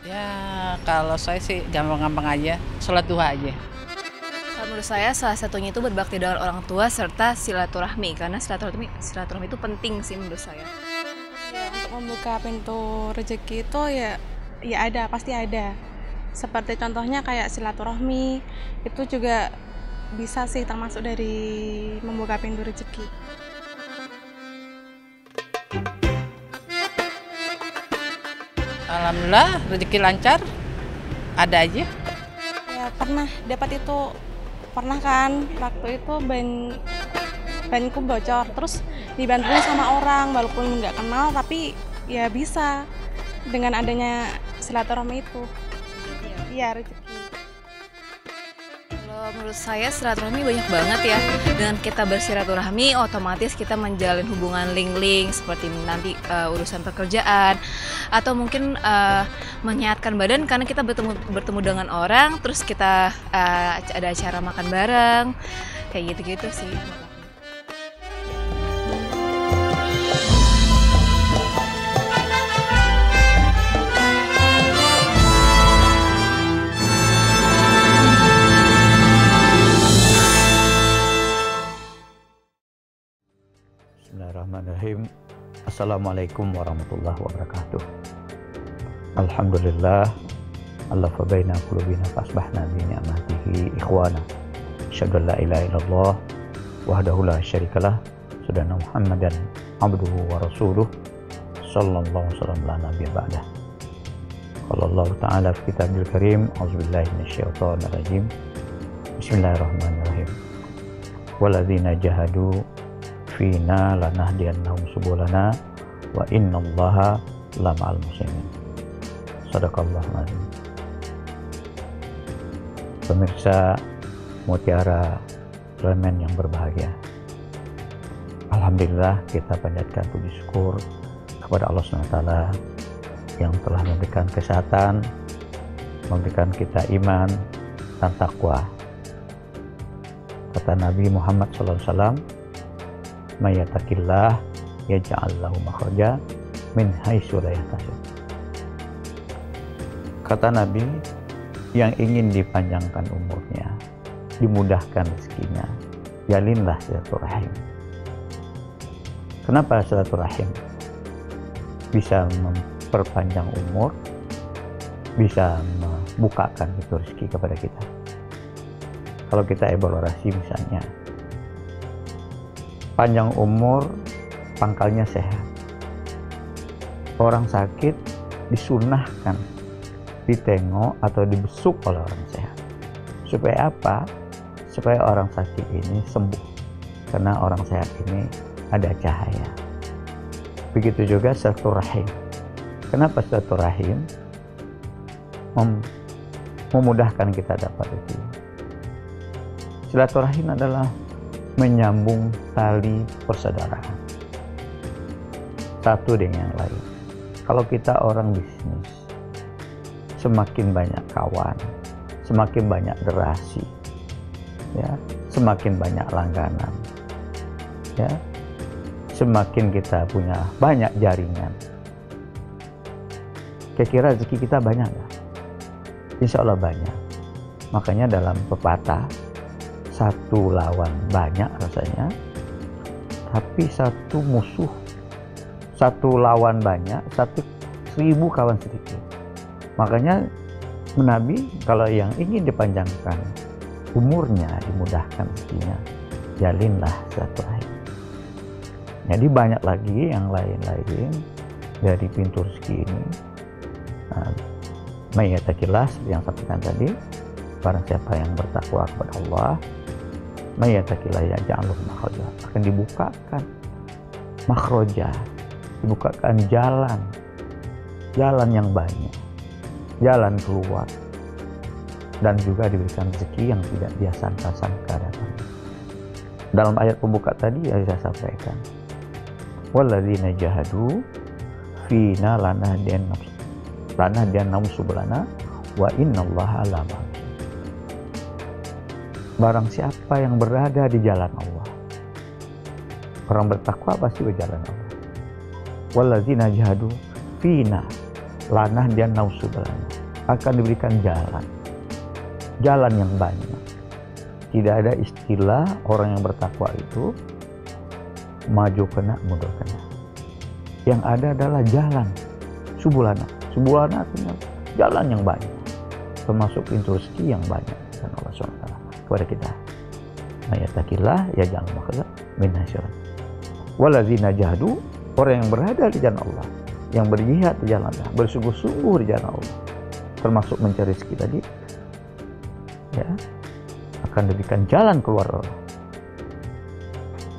Ya, kalau saya sih gampang-gampang aja, sholat duha aja. Kalau menurut saya salah satunya itu berbakti dengan orang tua serta silaturahmi karena silaturahmi itu penting sih menurut saya. Ya, untuk membuka pintu rezeki itu ya ada, pasti ada. Seperti contohnya kayak silaturahmi, itu juga bisa sih termasuk dari membuka pintu rezeki. Alhamdulillah rezeki lancar, ada aja. Ya pernah dapat itu, pernah kan waktu itu banku bocor, terus dibantuin sama orang walaupun nggak kenal tapi ya bisa dengan adanya silaturahmi itu. Iya rezeki. Kalau menurut saya silaturahmi banyak banget ya. Dengan kita bersilaturahmi otomatis kita menjalin hubungan link-link seperti nanti urusan pekerjaan atau mungkin menyehatkan badan karena kita bertemu dengan orang terus kita ada acara makan bareng kayak gitu-gitu sih. Bismillahirrahmanirrahim. Assalamualaikum warahmatullahi wabarakatuh. Alhamdulillah, allafa baina qulubina fasbahna bi ni'matihi ikhwana. Asyhadu an la ilaha illallah wahdahu la syarikalah, asyhadu Muhammadan abduhu wa rasuluh sallallahu alaihi wasallam la nabiyya ba'dah. Qala Allah Ta'ala fi kitabil karim, auzubillahi minasyaitonir rajim. Bismillahirrahmanirrahim. Walladzina jahadu fina lanahdiyannahum subulana wa innallaha lama'al muhsinin. Shadaqallahul azim. Pemirsa Mutiara Elemen yang berbahagia, alhamdulillah kita panjatkan puji syukur kepada Allah SWT yang telah memberikan kesehatan, memberikan kita iman dan takwa. Kata Nabi Muhammad SAW, "Mayatakillah yaj'al lahu makhraja min haitsu la yahtasib." Kata Nabi, yang ingin dipanjangkan umurnya, dimudahkan rezekinya, jalinlah silaturahim. Kenapa silaturahim bisa memperpanjang umur, bisa membukakan itu rezeki kepada kita? Kalau kita evaluasi misalnya, panjang umur pangkalnya sehat. Orang sakit disunahkan ditengok atau dibesuk oleh orang sehat. Supaya apa? Supaya orang sakit ini sembuh. Karena orang sehat ini ada cahaya. Begitu juga silaturahim. Kenapa silaturahim memudahkan kita dapat itu? Silaturahim adalah menyambung tali persaudaraan satu dengan yang lain. Kalau kita orang bisnis, semakin banyak kawan, semakin banyak relasi, ya, semakin banyak langganan, ya, semakin kita punya banyak jaringan. Kira-kira rezeki kita banyak nggak? Insya Allah banyak. Makanya dalam pepatah, satu lawan banyak rasanya, tapi satu musuh, satu lawan banyak, 1.000 kawan sedikit. Makanya Nabi kalau yang ingin dipanjangkan umurnya, dimudahkan rezekinya, jalinlah silaturahim. Jadi banyak lagi yang lain-lain dari pintu rezeki ini. Mayatakillah seperti yang saya sampaikan tadi, barang siapa yang bertakwa kepada Allah, mayatakillah yaj'al lahu makhraja, akan dibukakan makhraja, dibukakan jalan yang banyak, jalan keluar, dan juga diberikan rezeki yang tidak dia sangka-sangka datang. Dalam ayat pembuka tadi yang saya sampaikan, walladzina jahadu fina lanahdiyannahum subulana wa innallaha lama'al. Barang siapa yang berada di jalan Allah, orang bertakwa pasti berjalan Allah. Walladzina jahadu fina, lanah dia nausubulana, akan diberikan jalan yang banyak. Tidak ada istilah orang yang bertakwa itu maju kena, mundur kena. Yang ada adalah jalan, subulana. Subulana artinya jalan yang banyak, termasuk pintu rezeki yang banyak dan Allah SWT kepada kita. Mayatakillah ya jangan makhzah min hasyirat. Waladzina jahadu, orang yang berada di jalan Allah, yang berjihad di jalan Allah, bersungguh-sungguh di jalan Allah, termasuk mencari rezeki tadi, ya, akan diberikan jalan keluar Allah.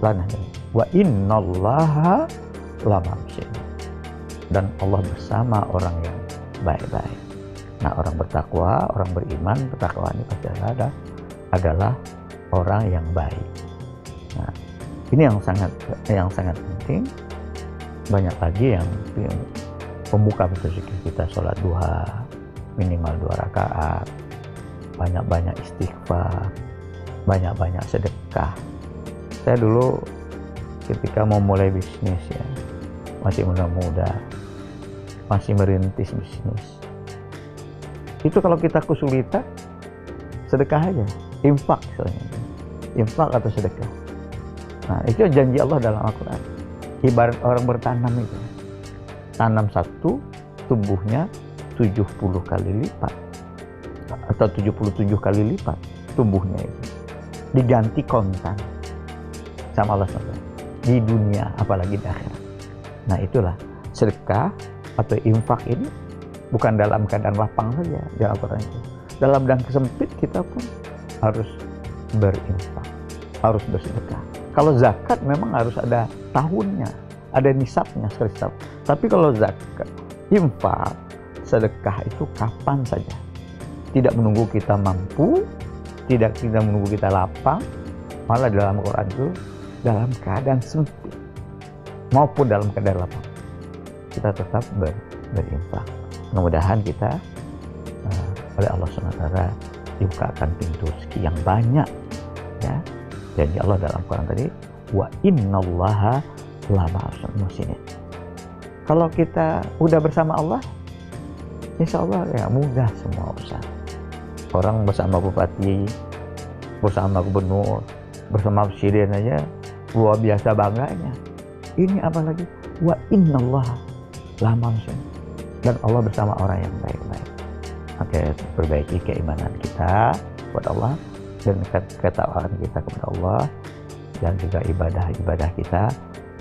Lanahnya. Wa innallaha lama dan Allah bersama orang yang baik-baik. Nah, orang bertakwa, orang beriman, bertakwa ini pasti adalah orang yang baik. Nah, ini yang sangat penting. Banyak lagi yang pembuka pintu rezeki kita, sholat duha minimal 2 rakaat, banyak-banyak istighfar, banyak-banyak sedekah. Saya dulu ketika mau mulai bisnis, ya, masih muda-muda, masih merintis bisnis, itu kalau kita kesulitan, sedekah aja, infak misalnya, infak atau sedekah. Nah, itu janji Allah dalam Al-Quran. Ibarat orang bertanam itu, tanam satu, tumbuhnya 70 kali lipat atau 77 kali lipat tumbuhnya itu, diganti kontan sama Allah SWT di dunia, apalagi di akhirat. Nah, itulah sedekah atau infak ini bukan dalam keadaan lapang saja di Al-Quran itu. Dalam keadaan kesempit kita pun harus berinfak, harus bersedekah. Kalau zakat memang harus ada tahunnya, ada nisabnya sekali setahun. Tapi kalau zakat, infak, sedekah itu kapan saja. Tidak menunggu kita mampu, tidak menunggu kita lapang, malah dalam Al-Quran itu dalam keadaan sempit maupun dalam keadaan lapang kita tetap berinfak. Mudah-mudahan kita oleh Allah SWT dibukakan pintu rezeki yang banyak, ya. Janji Allah dalam Quran tadi, wa innallaha lama'al muhsinin. Kalau kita udah bersama Allah, insya Allah ya mudah semua urusan. Orang bersama bupati, bersama gubernur, bersama presiden aja luar biasa bangganya. Ini apalagi wa innallaha lama'al muhsinin, dan Allah bersama orang yang baik-baik. Oke, perbaiki keimanan kita kepada Allah dan ketakwaan kita kepada Allah, dan juga ibadah kita,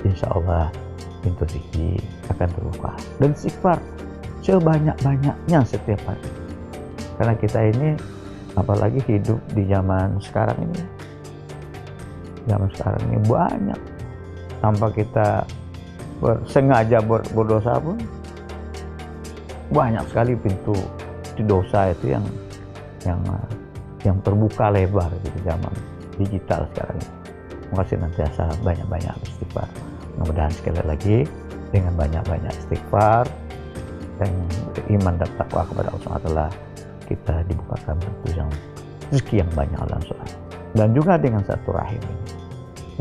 insya Allah pintu rezeki akan terbuka. Dan istighfar sebanyak-banyaknya setiap hari, karena kita ini apalagi hidup di zaman sekarang ini banyak tanpa kita sengaja berdosa pun banyak sekali pintu di dosa itu yang terbuka lebar di zaman digital sekarang ini. Maka senantiasa banyak-banyak istighfar. Mudah-mudahan sekali lagi dengan banyak-banyak istighfar dan iman dan takwa kepada Allah SWT, kita dibukakan pintu yang rezeki yang banyak Allah SWT. Dan juga dengan silaturahim ini,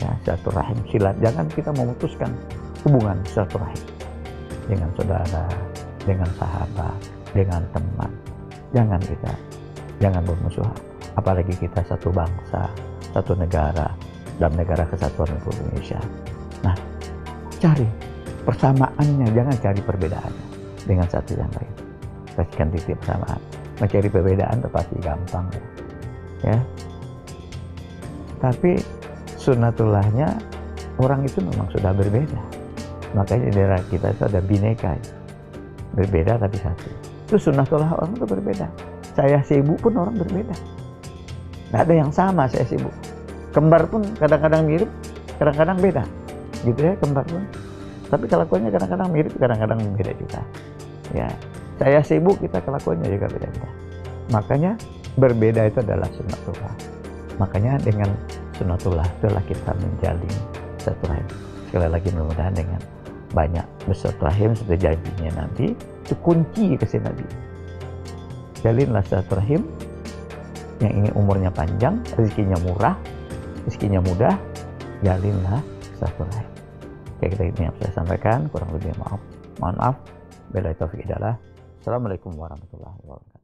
ya, silaturahim, silat. Jangan kita memutuskan hubungan silaturahim dengan saudara, dengan sahabat, dengan teman. Jangan bermusuhan. Apalagi kita satu bangsa, satu negara, dalam negara kesatuan Republik Indonesia. Nah, cari persamaannya, jangan cari perbedaannya dengan satu yang lain. Kasihkan titik persamaan. Mencari perbedaan itu pasti gampang, ya. Tapi sunnatullahnya orang itu memang sudah berbeda. Makanya di daerah kita itu ada bineka, berbeda tapi satu. Itu sunnatullah, orang itu berbeda. Saya sibuk pun orang berbeda. Nggak ada yang sama saya sibuk. Kembar pun kadang-kadang mirip, kadang-kadang beda. Gitu ya, kembar pun. Tapi kelakuannya kadang-kadang mirip, kadang-kadang beda juga. Ya, saya sibuk, kita kelakuannya juga beda-beda. Makanya berbeda itu adalah sunnatullah. Makanya dengan sunnatullah itulah kita menjalin silaturahim. Sekali lagi mudah-mudahan dengan banyak bersilaturahim seperti janjinya Nabi, itu kunci kasih Nabi. Jalinlah silaturahim yang ingin umurnya panjang, rezekinya murah, rezekinya mudah, jalinlah silaturahim. Oke, kita ini yang saya sampaikan, kurang lebih mohon maaf. Bila taufik hidayah. Assalamualaikum warahmatullahi wabarakatuh.